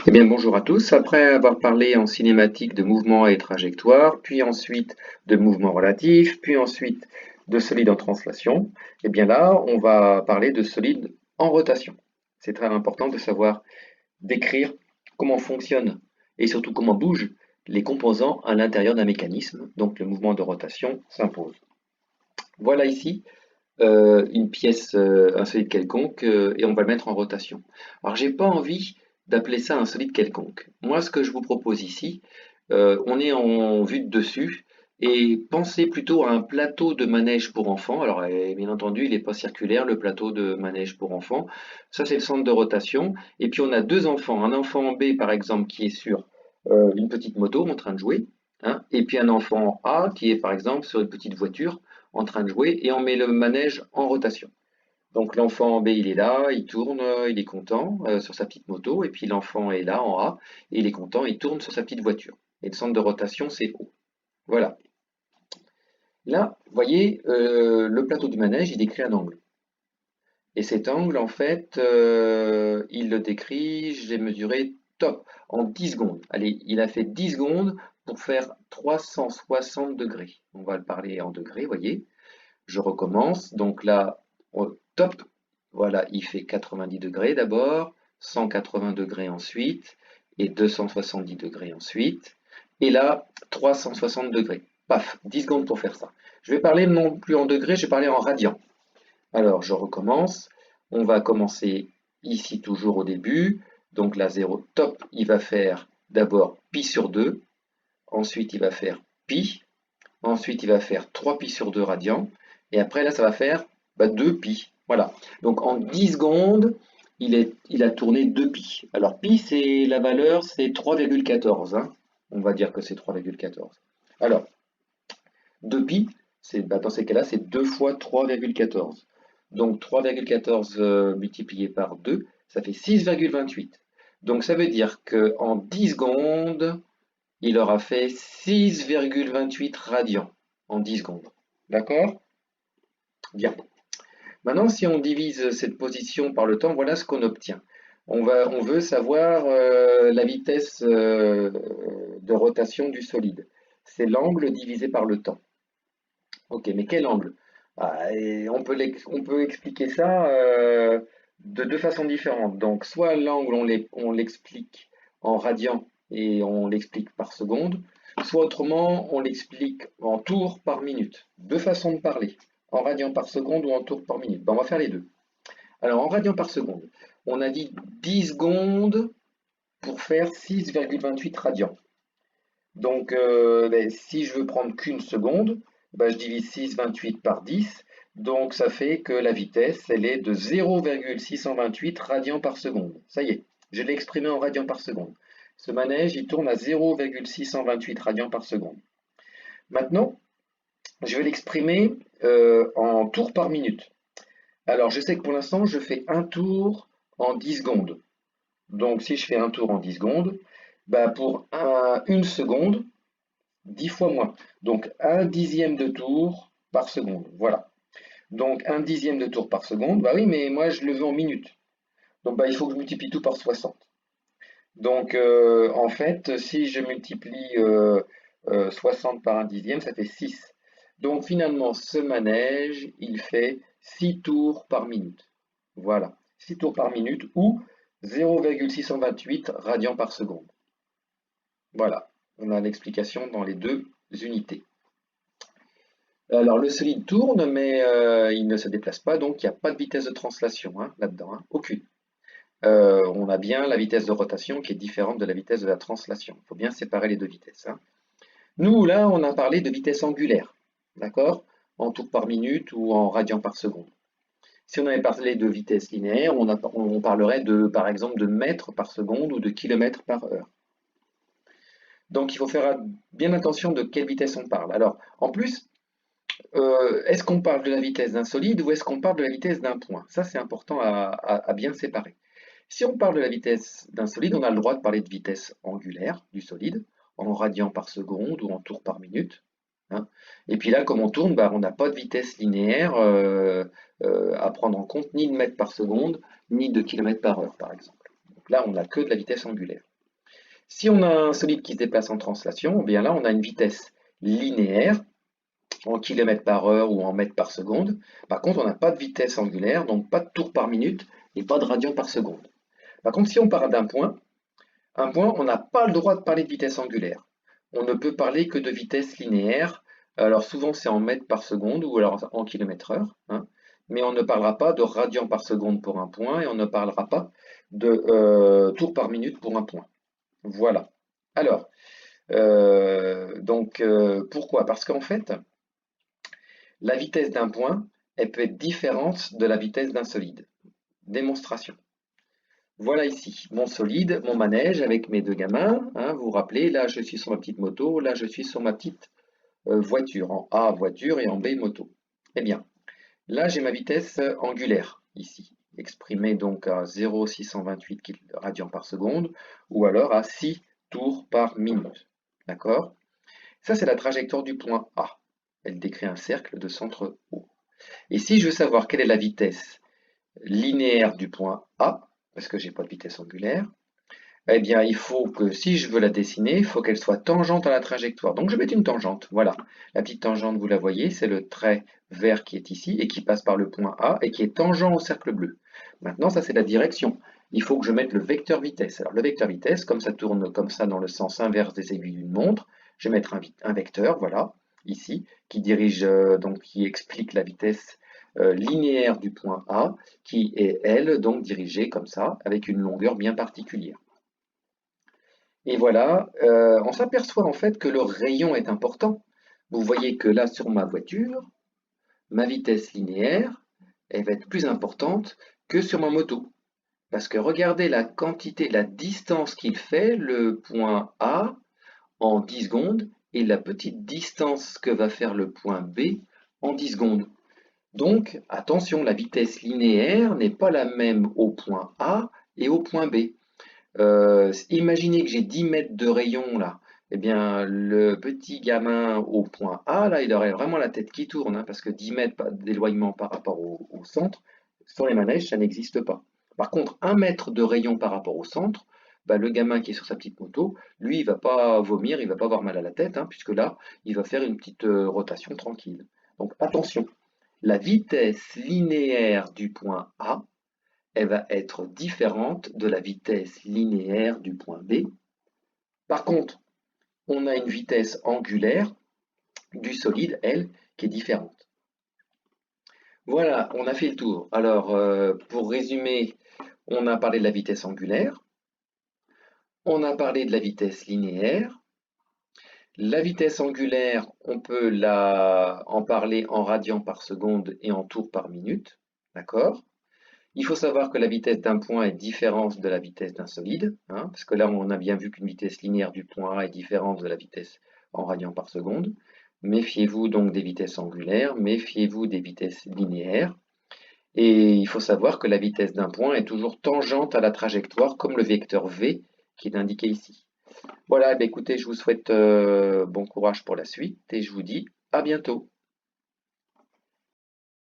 Eh bien, bonjour à tous. Après avoir parlé en cinématique de mouvement et trajectoire, puis ensuite de mouvement relatif, puis ensuite de solide en translation, eh bien là, on va parler de solide en rotation. C'est très important de savoir décrire comment fonctionnent et surtout comment bougent les composants à l'intérieur d'un mécanisme. Donc, le mouvement de rotation s'impose. Voilà ici une pièce, un solide quelconque, et on va le mettre en rotation. Alors j'ai pas envie d'appeler ça un solide quelconque. Moi, ce que je vous propose ici, on est en vue de dessus, et pensez plutôt à un plateau de manège pour enfants. Alors bien entendu, il n'est pas circulaire, le plateau de manège pour enfants. Ça, c'est le centre de rotation. Et puis on a deux enfants. Un enfant B, par exemple, qui est sur une petite moto en train de jouer, hein, et puis un enfant A qui est, par exemple, sur une petite voiture en train de jouer, et on met le manège en rotation. Donc l'enfant en B, il est là, il tourne, il est content sur sa petite moto, et puis l'enfant est là en A, et il est content, il tourne sur sa petite voiture. Et le centre de rotation, c'est O. Voilà. Là, vous voyez, le plateau du manège, il décrit un angle. Et cet angle, en fait, il le décrit, j'ai mesuré top, en 10 secondes. Allez, il a fait 10 secondes pour faire 360 degrés. On va le parler en degrés, vous voyez. Je recommence. Donc là, top. Voilà, il fait 90 degrés d'abord, 180 degrés ensuite, et 270 degrés ensuite. Et là, 360 degrés. Paf, 10 secondes pour faire ça. Je vais parler non plus en degrés, je vais parler en radians. Alors, je recommence. On va commencer ici toujours au début. Donc là, 0 top, il va faire d'abord pi sur 2. Ensuite, il va faire pi. Ensuite, il va faire 3 pi sur 2 radians. Et après, là, ça va faire 2 pi. Voilà. Donc, en 10 secondes, il a tourné 2 pi. Alors, pi, c'est la valeur, c'est 3,14. Hein. On va dire que c'est 3,14. Alors, 2 pi, dans ces cas-là, c'est 2 fois 3,14. Donc, 3,14 multiplié par 2, ça fait 6,28. Donc, ça veut dire qu'en 10 secondes, il aura fait 6,28 radians en 10 secondes. D'accord? Bien. Maintenant, si on divise cette position par le temps, voilà ce qu'on obtient. On veut savoir la vitesse de rotation du solide. C'est l'angle divisé par le temps. Ok, mais quel angle? Et on peut expliquer ça de deux façons différentes. Donc, soit l'angle, on l'explique en radians et on l'explique par seconde, soit autrement, on l'explique en tours par minute. Deux façons de parler, en radians par seconde ou en tours par minute. Ben, on va faire les deux. Alors, en radians par seconde, on a dit 10 secondes pour faire 6,28 radians. Donc, si je veux prendre qu'une seconde, je divise 6,28 par 10. Donc, ça fait que la vitesse, elle est de 0,628 radians par seconde. Ça y est, je l'ai exprimé en radians par seconde. Ce manège, il tourne à 0,628 radians par seconde. Maintenant, je vais l'exprimer en tours par minute. Alors, je sais que pour l'instant, je fais un tour en 10 secondes. Donc, si je fais un tour en 10 secondes, pour une seconde, 10 fois moins. Donc, un dixième de tour par seconde. Voilà. Donc, un dixième de tour par seconde. Bah oui, mais moi, je le veux en minutes. Donc, il faut que je multiplie tout par 60. Donc, en fait, si je multiplie 60 par un dixième, ça fait 6. Donc, finalement, ce manège, il fait 6 tours par minute. Voilà. 6 tours par minute ou 0,628 radians par seconde. Voilà. On a l'explication dans les deux unités. Alors le solide tourne, mais il ne se déplace pas, donc il n'y a pas de vitesse de translation hein, là-dedans, hein, aucune. On a bien la vitesse de rotation qui est différente de la vitesse de la translation. Il faut bien séparer les deux vitesses. Hein. Nous, là, on a parlé de vitesse angulaire, d'accord? En tours par minute ou en radians par seconde. Si on avait parlé de vitesse linéaire, on parlerait par exemple, de mètres par seconde ou de kilomètres par heure. Donc il faut faire bien attention de quelle vitesse on parle. Alors, en plus, est-ce qu'on parle de la vitesse d'un solide ou est-ce qu'on parle de la vitesse d'un point? Ça, c'est important à bien séparer. Si on parle de la vitesse d'un solide, on a le droit de parler de vitesse angulaire du solide, en radians par seconde ou en tours par minute. Hein. Et puis là, comme on tourne, on n'a pas de vitesse linéaire à prendre en compte, ni de mètres par seconde, ni de kilomètres par heure, par exemple. Donc là, on n'a que de la vitesse angulaire. Si on a un solide qui se déplace en translation, eh bien là, on a une vitesse linéaire en kilomètres par heure ou en mètres par seconde. Par contre, on n'a pas de vitesse angulaire, donc pas de tours par minute et pas de radians par seconde. Par contre, si on part d'un point, on n'a pas le droit de parler de vitesse angulaire. On ne peut parler que de vitesse linéaire. Alors souvent c'est en mètres par seconde ou alors en kilomètres heure, hein. Mais on ne parlera pas de radians par seconde pour un point et on ne parlera pas de tours par minute pour un point. Voilà. Alors, pourquoi? Parce qu'en fait, la vitesse d'un point, elle peut être différente de la vitesse d'un solide. Démonstration. Voilà ici mon solide, mon manège avec mes deux gamins, hein, vous vous rappelez, là je suis sur ma petite moto, là je suis sur ma petite voiture, en A voiture et en B moto. Eh bien, là j'ai ma vitesse angulaire ici, exprimée donc à 0,628 radians par seconde ou alors à 6 tours par minute. D'accord? Ça c'est la trajectoire du point A. Elle décrit un cercle de centre O. Et si je veux savoir quelle est la vitesse linéaire du point A, parce que j'ai pas de vitesse angulaire, eh bien, il faut que, si je veux la dessiner, il faut qu'elle soit tangente à la trajectoire. Donc, je vais mettre une tangente. Voilà. La petite tangente, vous la voyez, c'est le trait vert qui est ici et qui passe par le point A et qui est tangent au cercle bleu. Maintenant, ça, c'est la direction. Il faut que je mette le vecteur vitesse. Alors, le vecteur vitesse, comme ça tourne comme ça dans le sens inverse des aiguilles d'une montre, je vais mettre un vecteur, voilà, ici, qui dirige, donc qui explique la vitesse linéaire du point A, qui est, elle, donc dirigée comme ça, avec une longueur bien particulière. Et voilà, on s'aperçoit en fait que le rayon est important. Vous voyez que là, sur ma voiture, ma vitesse linéaire, elle va être plus importante que sur ma moto. Parce que regardez la quantité, la distance qu'il fait, le point A, en 10 secondes, et la petite distance que va faire le point B en 10 secondes. Donc, attention, la vitesse linéaire n'est pas la même au point A et au point B. Imaginez que j'ai 10 mètres de rayon là. Eh bien, le petit gamin au point A, là, il aurait vraiment la tête qui tourne, hein, parce que 10 mètres d'éloignement par rapport au centre, sur les manèges, ça n'existe pas. Par contre, 1 mètre de rayon par rapport au centre, bah, le gamin qui est sur sa petite moto, lui, il va pas vomir, il va pas avoir mal à la tête, hein, puisque là, il va faire une petite rotation tranquille. Donc attention, la vitesse linéaire du point A, elle va être différente de la vitesse linéaire du point B. Par contre, on a une vitesse angulaire du solide, elle, qui est différente. Voilà, on a fait le tour. Alors, pour résumer, on a parlé de la vitesse angulaire, on a parlé de la vitesse linéaire. La vitesse angulaire, on peut en parler en radians par seconde et en tours par minute, d'accord? Il faut savoir que la vitesse d'un point est différente de la vitesse d'un solide, hein, parce que là on a bien vu qu'une vitesse linéaire du point A est différente de la vitesse en radians par seconde. Méfiez-vous donc des vitesses angulaires, méfiez-vous des vitesses linéaires. Et il faut savoir que la vitesse d'un point est toujours tangente à la trajectoire, comme le vecteur V qui est indiqué ici. Voilà, écoutez, je vous souhaite bon courage pour la suite et je vous dis à bientôt.